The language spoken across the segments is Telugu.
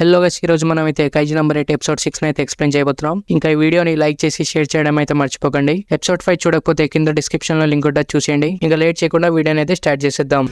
హలో గైస్, ఈ రోజు మనం అయితే కైజీ నంబర్ 8 ఎపిసోడ్ 6 అయితే ఎక్స్ప్లెయిన్ చేయబోతున్నాం. ఇంకా ఈ వీడియోని లైక్ చేసి షేర్ చేయడం అయితే మర్చిపోకండి. ఎపిసోడ్ 5 చూడకపోతే కింద డిస్క్రిప్షన్ లో లింక్ ఉంటుంది, చూసేయండి. ఇంకా లేట్ చేయకుండా వీడియోని అయితే స్టార్ట్ చేసేద్దాం.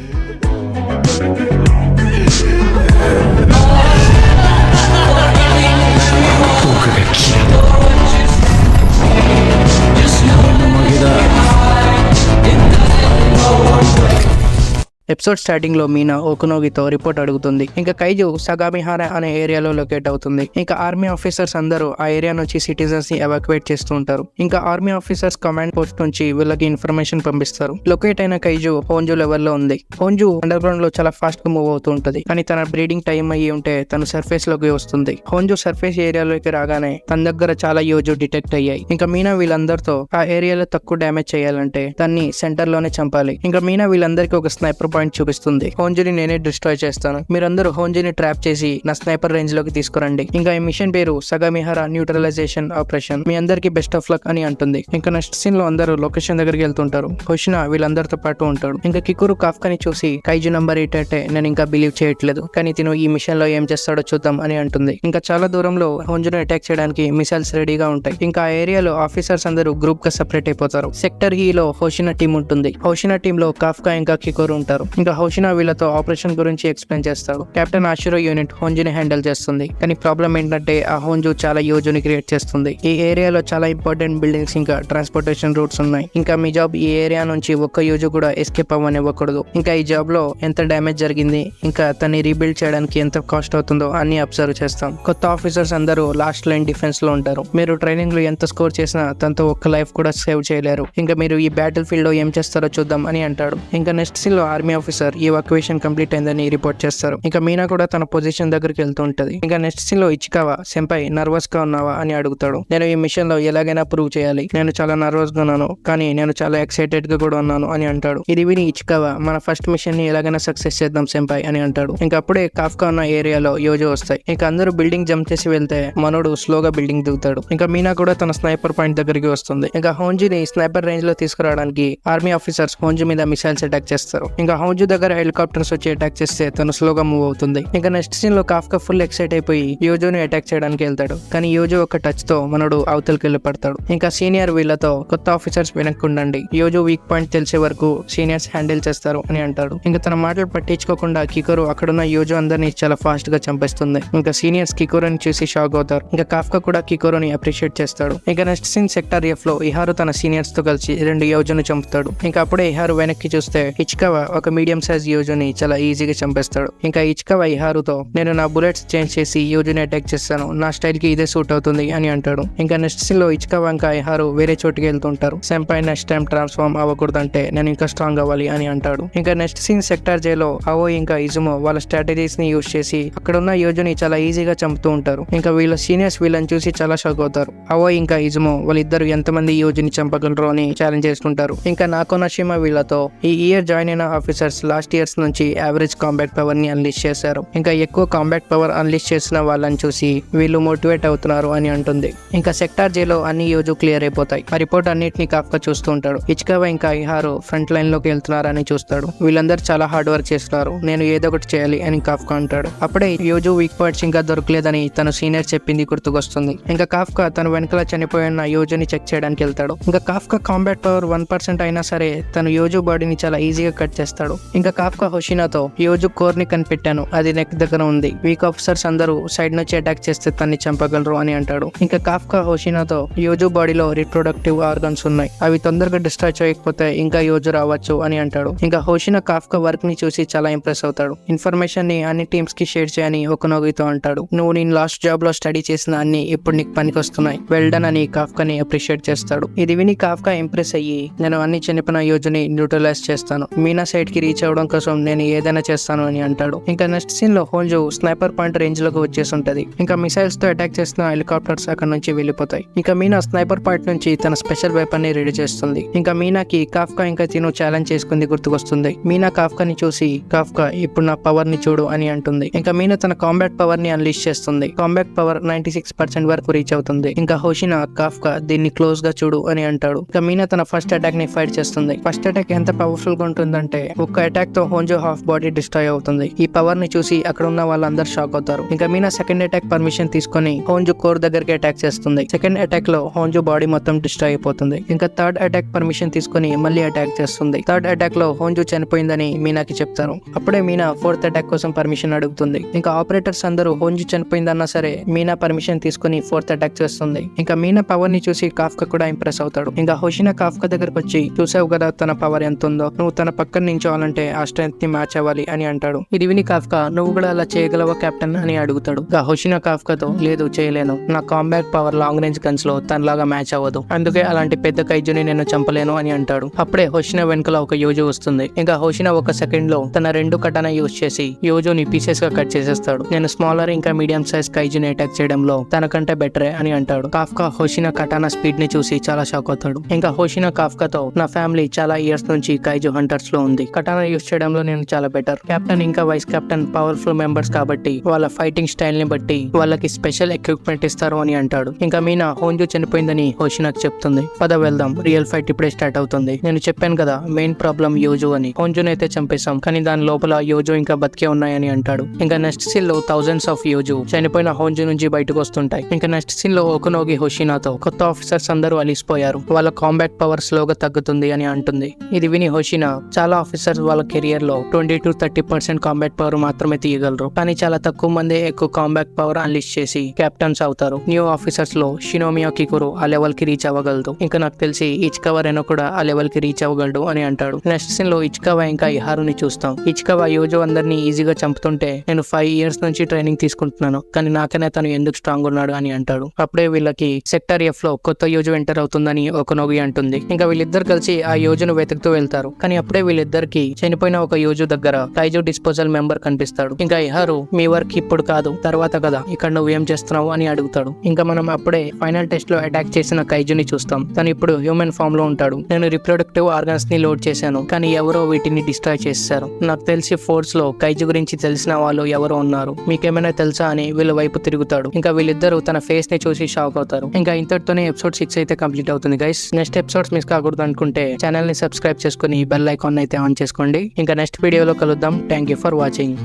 ఎపిసోడ్ స్టార్టింగ్ లో మీనా ఓకునోగితో రిపోర్ట్ అడుగుతుంది. ఇంకా కైజు సగామిహార అనే ఏరియాలో లొకేట్ అవుతుంది. ఇంకా ఆర్మీ ఆఫీసర్స్ అందరూ ఆ ఏరియా నుంచి సిటిజన్స్ ని ఎవాక్యుయేట్ చేస్తూ ఉంటారు. ఇంకా ఆర్మీ ఆఫీసర్స్ కమాండ్ పోస్ట్ నుంచి వీళ్ళకి ఇన్ఫర్మేషన్ పంపిస్తారు. లొకేట్ అయిన కైజు హోంజు లెవెల్ లో ఉంది. హోంజు అండర్ గ్రౌండ్ లో చాలా ఫాస్ట్ గా మూవ్ అవుతూ ఉంటది. కానీ తన బ్రీడింగ్ టైం అయ్యి ఉంటే తను సర్ఫేస్ లోకి వస్తుంది. హోంజు సర్ఫేస్ ఏరియాలోకి రాగానే తన దగ్గర చాలా యోజు డిటెక్ట్ అయ్యాయి. ఇంకా మీనా వీళ్ళందరితో ఆ ఏరియాలో తక్కువ డ్యామేజ్ చేయాలంటే దాన్ని సెంటర్ లోనే చంపాలి. ఇంకా మీనా వీళ్ళందరికీ ఒక స్నైపర్ పాయింట్ చూపిస్తుంది. హోంజుని నేనే డిస్ట్రాయ్ చేస్తాను, మీరందరూ హోంజుని ట్రాప్ చేసి నా స్నైపర్ రేంజ్ లోకి తీసుకురండి. ఇంకా ఈ మిషన్ పేరు సగామిహార న్యూట్రలైజేషన్ ఆపరేషన్. మీ అందరికి బెస్ట్ ఆఫ్ లక్ అని అంటుంది. ఇంకా నెక్స్ట్ సీన్ లో అందరూ లొకేషన్ దగ్గరికి వెళ్తుంటారు. హోషినా వీళ్ళందరితో పాటు ఉంటాడు. ఇంకా కికురు కాఫ్కాని చూసి కైజు నంబర్ 8 అంటే నేను ఇంకా బిలీవ్ చేయట్లేదు, కానీ తిను ఈ మిషన్ లో ఏం చేస్తాడో చూద్దాం అని అంటుంది. ఇంకా చాలా దూరంలో హోంజుని అటాక్ చేయడానికి మిసైల్స్ రెడీగా ఉంటాయి. ఇంకా ఆ ఏరియాలో ఆఫీసర్స్ అందరూ గ్రూప్ గా సెపరేట్ అయిపోతారు. సెక్టర్ ఈ లో హోషినా టీం ఉంటుంది. హోషినా టీమ్ లో కాఫ్కా ఇంకా కికురు ఉంటారు. ఇంకా హోషినా వీళ్ళతో ఆపరేషన్ గురించి ఎక్స్ప్లెయిన్ చేస్తాడు. కెప్టెన్ ఆషిరో యూనిట్ హోంజుని హ్యాండిల్ చేస్తుంది. కానీ ప్రాబ్లం ఏంటంటే ఆ హోంజు చాలా యోజుని క్రియేట్ చేస్తుంది. ఈ ఏరియాలో చాలా ఇంపార్టెంట్ బిల్డింగ్స్ ఇంకా ట్రాన్స్పోర్టేషన్ రూట్స్ ఉన్నాయి. ఇంకా మీ జాబ్ ఈ ఏరియా నుంచి ఒక్క యోజు కూడా ఎస్కేప్ అవ్వనివ్వకూడదు. ఇంకా ఈ జాబ్ లో ఎంత డ్యామేజ్ జరిగింది, ఇంకా తన్ని రీబిల్డ్ చేయడానికి ఎంత కాస్ట్ అవుతుందో అన్ని అబ్జర్వ్ చేస్తాం. కొత్త ఆఫీసర్స్ అందరూ లాస్ట్ లైన్ డిఫెన్స్ లో ఉంటారు. మీరు ట్రైనింగ్ లో ఎంత స్కోర్ చేసినా తనతో ఒక్క లైఫ్ కూడా సేవ్ చేయలేరు. ఇంకా మీరు ఈ బ్యాటిల్ ఫీల్డ్ లో ఏం చేస్తారో చూద్దాం అని అంటాడు. ఇంకా నెక్స్ట్ సీన్ లో ఆర్మీ ఆఫీసర్ ఎవాక్యుయేషన్ కంప్లీట్ అయిందని రిపోర్ట్ చేస్తారు. ఇంకా మీనా కూడా తన పొజిషన్ దగ్గరికి వెళ్తూ ఉంటది. ఇంకా నెక్స్ట్ సీన్ లో ఇచికావా సెంపై నర్వస్ గా ఉన్నావా అని అడుగుతాడు. నేను ఈ మిషన్ లో ఎలాగైనా ప్రూవ్ చేయాలి, నేను చాలా నర్వస్ గా ఉన్నాను, కానీ నేను చాలా ఎక్సైటెడ్ గా కూడా ఉన్నాను అని అంటాడు. ఇది విని ఇచికావా మన ఫస్ట్ మిషన్ ని ఎలాగైనా సక్సెస్ చేద్దాం సెంపై అని అంటాడు. ఇంకా అప్పుడే కాఫ్కా ఉన్న ఏరియాలో యోజో వస్తాయి. ఇంకా అందరూ బిల్డింగ్ జంప్ చేసి వెళ్తే మనోడు స్లోగా బిల్డింగ్ దిగుతాడు. ఇంకా మీనా కూడా తన స్నైపర్ పాయింట్ దగ్గరికి వస్తుంది. ఇంకా హోంజుని స్నైపర్ రేంజ్ లో తీసుకురావడానికి ఆర్మీ ఆఫీసర్స్ హోంజు మీద మిసైల్స్ అటాక్ చేస్తారు. ఇంకా హోంజు దగ్గర హెలికాప్టర్స్ వచ్చి అటాక్ చేస్తే తను స్లోగా మూవ్ అవుతుంది. ఇంకా నెక్స్ట్ సీన్ లో కాఫ్కా ఫుల్ ఎక్సైట్ అయిపోయి యోజోని అటాక్ చేయడానికి వెళ్తాడు. కానీ యోజో ఒక టచ్ తో మనోడు అవతలకి వెళ్ళి పడతాడు. ఇంకా సీనియర్ వీళ్ళతో కొత్త ఆఫీసర్స్ వెనక్కి ఉండండి, యోజో వీక్ పాయింట్ తెలిసే వరకు సీనియర్స్ హ్యాండిల్ చేస్తారు అని అంటాడు. ఇంకా తన మాటలు పట్టించుకోకుండా కికోరు అక్కడున్న యోజో అందరినీ చాలా ఫాస్ట్ గా చంపేస్తుంది. ఇంకా సీనియర్స్ కికోరోని చూసి షాక్ అవుతారు. ఇంకా కాఫ్కా కూడా కికోరోని అప్రిషియేట్ చేస్తాడు. ఇంకా నెక్స్ట్ సీన్ సెక్టర్ ఎఫ్ లో ఇహారు తన సీనియర్స్ తో కలిసి 2 యోజోను చంపుతాడు. ఇంకా అప్పుడే ఇహారు వెనక్కి చూస్తే ఇచికావా ఒక మీడియం సైజ్ యోజోని చాలా ఈజీగా చంపేస్తాడు. ఇంకా ఇచికావా ఇహారుతో నేను నా బుల్లెట్స్ చేంజ్ చేసి యోజుని అటాక్ చేస్తాను, నా స్టైల్ కి ఇదే సూట్ అవుతుంది అని అంటాడు. ఇంకా నెక్స్ట్ సీన్ లో ఇచికావా ఇంకా ఇహారు వేరే చోటుకి వెళ్తుంటారు. సెంపై నెక్స్ట్ టైం ట్రాన్స్ఫార్మ్ అవ్వకూడదంటే నేను ఇంకా స్ట్రాంగ్ అవ్వాలి అని అంటాడు. ఇంకా నెక్స్ట్ సీన్ సెక్టార్ జే లో అవో ఇంకా ఇజుమో వాళ్ళ స్ట్రాటజీస్ ని యూజ్ చేసి అక్కడ ఉన్న యోజుని చాలా ఈజీగా చంపుతూ ఉంటారు. ఇంకా వీళ్ళ సీనియర్స్ వీళ్ళని చూసి చాలా షాక్ అవుతారు. అవో ఇంకా ఇజుమో వాళ్ళిద్దరు ఎంతమంది యోజుని చంపగలరు అని ఛాలెంజ్ చేసుకుంటారు. ఇంకా నాకోనషిమా వీళ్ళతో ఈ ఇయర్ జాయిన్ అయిన ఆఫీసర్స్ లాస్ట్ ఇయర్స్ నుంచి యావరేజ్ కాంబాట్ పవర్ ని అన్లీష్ చేశారు. ఇంకా ఎక్కువ కాంబాట్ పవర్ అన్లీష్ చేసిన వాళ్ళని చూసి వీళ్ళు మోటివేట్ అవుతున్నారు అని అంటుంది. ఇంకా సెక్టార్ జే లో అన్ని యోజు క్లియర్ అయిపోతాయి. ఆ రిపోర్ట్ అన్నిటిని కాఫ్కా చూస్తూ ఉంటాడు. ఇచికావా ఇంకా ఇహారు ఫ్రంట్ లైన్ లోకి వెళ్తున్నారని చూస్తాడు. వీళ్ళందరూ చాలా హార్డ్ వర్క్ చేస్తున్నారు, నేను ఏదో ఒకటి చేయాలి అని కాఫ్కా అంటాడు. అప్పుడే యోజు వీక్ పాయింట్స్ ఇంకా దొరకలేదని తన సీనియర్ చెప్పింది గుర్తుకొస్తుంది. ఇంకా కాఫ్కా తన వెనకాల చనిపోయిన యోజుని చెక్ చేయడానికి వెళ్తాడు. ఇంకా కాఫ్కా కాంబాట్ పవర్ 1% అయినా సరే తను యోజు బాడీని చాలా ఈజీగా కట్ చేస్తాడు. ఇంకా కాఫ్కా హోషినాతో యోజు కోర్ ని కనిపెట్టాను, అది నెక్ దగ్గర ఉంది, వీక్ ఆఫీసర్స్ అందరూ సైడ్ నుంచి అటాక్ చేస్తే తన్ని చంపగలరు అని అంటాడు. ఇంకా కాఫ్కా హోషినాతో యోజు బాడీలో రిప్రొడక్టివ్ ఆర్గన్స్ ఉన్నాయి, అవి తొందరగా డిస్ట్రాయ్ చేయకపోతే ఇంకా యోజు రావచ్చు అని అంటాడు. ఇంకా హోషినా కాఫ్కా వర్క్ ని చూసి చాలా ఇంప్రెస్ అవుతాడు. ఇన్ఫర్మేషన్ ని అన్ని టీమ్స్ కి షేర్ చేయని ఒకనోగితో అంటాడు. నువ్వు నేను లాస్ట్ జాబ్ లో స్టడీ చేసిన అన్ని ఇప్పుడు నీకు పనికొస్తున్నాయి, వెల్ డన్ అని కాఫ్కాని అప్రిషియేట్ చేస్తాడు. ఇది విని కాఫ్కా ఇంప్రెస్ అయ్యి నేను అన్ని చనిపోయిన యోజుని న్యూట్రలైజ్ చేస్తాను, మీనా సైడ్ కి రీచ్ అవడం కోసం నేను ఏదైనా చేస్తాను అని అంటాడు. ఇంకా నెక్స్ట్ సీన్ లో హోంజు స్నైపర్ పాయింట్ రేంజ్ లోకి వచ్చేసి ఉంటది. ఇంకా మిసైల్స్ తో అటాక్ చేసిన హెలికాప్టర్స్ అక్కడ నుంచి వెళ్ళిపోతాయి. ఇంకా మీనా స్నైపర్ పాయింట్ నుంచి తన స్పెషల్ వెపన్ ని రెడీ చేస్తుంది. ఇంకా మీనాకి కాఫ్కా ఇంకా తిను ఛాలెంజ్ చేసుకుంది గుర్తుకొస్తుంది. మీనా కాఫ్కాని చూసి కాఫ్కా ఇప్పుడు నా పవర్ ని చూడు అని అంటుంది. ఇంకా మీనా తన కాంబాట్ పవర్ ని అన్లీష్ చేస్తుంది. కాంబాట్ పవర్ 96% వరకు రీచ్ అవుతుంది. ఇంకా హోషినా కాఫ్కా దీన్ని క్లోజ్ గా చూడు అని అంటాడు. ఇంకా మీనా తన ఫస్ట్ అటాక్ ని ఫైట్ చేస్తుంది. ఫస్ట్ అటాక్ ఎంత పవర్ఫుల్ గా ఉంటుందంటే ఒక్క ఒక అటాక్ తో హోంజో హాఫ్ బాడీ డిస్ట్రాయ్ అవుతుంది. ఈ పవర్ ని చూసి అక్కడ ఉన్న వాళ్ళందరూ షాక్ అవుతారు. ఇంకా మీనా సెకండ్ అటాక్ పర్మిషన్ తీసుకుని హోంజో కోర్ దగ్గరికి అటాక్ చేస్తుంది. సెకండ్ అటాక్ లో హోంజో బాడీ మొత్తం డిస్ట్రాయ్ అయిపోతుంది. ఇంకా థర్డ్ అటాక్ పర్మిషన్ తీసుకుని మళ్ళీ అటాక్ చేస్తుంది. థర్డ్ అటాక్ లో హోంజో చనిపోయిందని మీనాకి చెప్తారు. అప్పుడే మీనా ఫోర్త్ అటాక్ కోసం పర్మిషన్ అడుగుతుంది. ఇంకా ఆపరేటర్స్ అందరూ హోంజో చనిపోయిందన్నా సరే మీనా పర్మిషన్ తీసుకుని ఫోర్త్ అటాక్ చేస్తుంది. ఇంకా మీనా పవర్ ని చూసి కాఫ్కా కూడా ఇంప్రెస్ అవుతాడు. ఇంకా హోషినా కాఫ్కా దగ్గరకు వచ్చి, చూసావు కదా తన పవర్ ఎంత ఉందో, నువ్వు తన పక్కన నించోవాలంటే ఆ స్ట్రెంత్ ని మ్యాచ్ అవ్వాలి అని అంటాడు. ఇది విని కాఫ్కా, నువ్వు కూడా అలా చేయగలవా కెప్టెన్ అని అడుగుతాడు. ఇంకా హోషినా కాఫ్కాతో, లేదు చేయలేను, నా combat power long range guns లో తనలాగా మ్యాచ్ అవ్వదు, అందుకే అలాంటి పెద్ద కైజుని నేను చంపలేను అని అంటాడు. అప్పుడే హోషినా వెనుకల ఒక యోజో వస్తుంది. ఇంకా హోషినా ఒక సెకండ్ లో తన 2 కటానా యూజ్ చేసి యోజోని పీసెస్ గా కట్ చేసేస్తాడు. నేను స్మాలర్ ఇంకా మీడియం సైజ్ కైజుని అటాక్ చేయడంలో తనకంటే బెటరే అని అంటాడు. కాఫ్కా హోషినా కటానా స్పీడ్ ని చూసి చాలా షాక్ అవుతాడు. ఇంకా హోషినా కాఫ్కాతో, నా ఫ్యామిలీ చాలా ఇయర్స్ నుంచి కైజు హంటర్స్ లో ఉంది, కటానా యూజ్ చేయడంలో నేను చాలా బెటర్. కెప్టెన్ ఇంకా వైస్ కెప్టెన్ పవర్ఫుల్ మెంబర్స్ కాబట్టి వాళ్ళ ఫైటింగ్ స్టైల్ ని బట్టి వాళ్ళకి స్పెషల్ ఎక్విప్మెంట్ ఇస్తారు అని అంటాడు. ఇంకా మీనా హోంజో చనిపోయిందని హోషినాకి చెప్తుంది. పద వెళ్దాం, రియల్ ఫైట్ ఇప్పుడే స్టార్ట్ అవుతుంది. నేను చెప్పాను కదా మెయిన్ ప్రాబ్లం యోజో అని, హోంజోని అయితే చంపేశాం కానీ దాని లోపల యోజో ఇంకా బతికే ఉన్నాయని అంటాడు. ఇంకా నెక్స్ట్ సీన్ లో థౌజండ్స్ ఆఫ్ యోజో చనిపోయిన హోంజో నుంచి బయటకు వస్తుంటాయి. ఇంకా నెక్స్ట్ సీన్ లో ఒకనోగి హోషినాతో, కొత్త ఆఫీసర్స్ అందరూ అలిసిపోయారు, వాళ్ళ కాంబాట్ పవర్ స్లోగా తగ్గుతుంది అని అంటుంది. ఇది విని హోషినా, చాలా ఆఫీసర్స్ వాళ్ళ కెరియర్ లో 20-30% కాంబాట్ పవర్ మాత్రమే తీయగలరు, కానీ చాలా తక్కువ మంది ఎక్కువ కాంబాట్ పవర్ అన్లిస్ట్ చేసి కెప్టెన్స్ అవుతారు. న్యూ ఆఫీసర్స్ లో షినోమియా కికురు ఆ లెవెల్ కి రీచ్ అవ్వగలదు. ఇంకా నాకు తెలిసి ఇచికావా రెనో కూడా ఆ లెవెల్ కి రీచ్ అవ్వగలడు అని అంటాడు. నెక్స్ట్ సీన్ లో ఇచికావా ఇంకా ఇహారుని చూస్తాం. ఇచికావా యోజో అందరినీ ఈజీగా చంపుతుంటే, నేను 5 years నుంచి ట్రైనింగ్ తీసుకుంటున్నాను, కానీ నాకనే తను ఎందుకు స్ట్రాంగ్ ఉన్నాడు అని అంటాడు. అప్పుడే వీళ్ళకి సెక్టర్ ఎఫ్ లో కొత్త యోజో ఎంటర్ అవుతుందని ఒక నోగి అంటుంది. ఇంకా వీళ్ళిద్దరు కలిసి ఆ యోజోను వెతుకుతూ వెళ్తారు. కానీ అప్పుడే వీళ్ళిద్దరికి చనిపోయిన ఒక యోజో దగ్గర కైజో డిస్పోజల్ మెంబర్ కనిపిస్తాడు. ఇంకా ఇహారు, మీ వర్క్ ఇప్పుడు కాదు తర్వాత కదా, ఇక్కడ నువ్వు ఏం చేస్తున్నావు అని అడుగుతాడు. ఇంకా మనం అప్పుడే ఫైనల్ టెస్ట్ లో అటాక్ చేసిన కైజోని చూస్తాం. తను ఇప్పుడు హ్యూమన్ ఫామ్ లో ఉంటాడు. నేను రిప్రొడక్టివ్ ఆర్గన్స్ ని లోడ్ చేశాను, కానీ ఎవరో వీటిని డిస్ట్రాయ్ చేశారు. నాకు తెలిసి ఫోర్స్ లో కైజో గురించి తెలిసిన వాళ్ళు ఎవరో ఉన్నారు, మీకేమైనా తెలుసా అని వీళ్ళ వైపు తిరుగుతాడు. ఇంకా వీళ్ళిద్దరూ తన ఫేస్ ని చూసి షాక్ అవుతారు. ఇంకా ఇంతటితోనే ఎపిసోడ్ 6 అయితే కంప్లీట్ అవుతుంది గైస్. నెక్స్ట్ ఎపిసోడ్స్ మిస్ కాకూడదు అనుకుంటే ఛానల్ ని సబ్స్క్రైబ్ చేసుకుని బెల్ ఐకాన్ అయితే ఆన్ చేసుకోండి. ఇంకా నెక్స్ట్ వీడియోలో కలుద్దాం. Thank you for watching.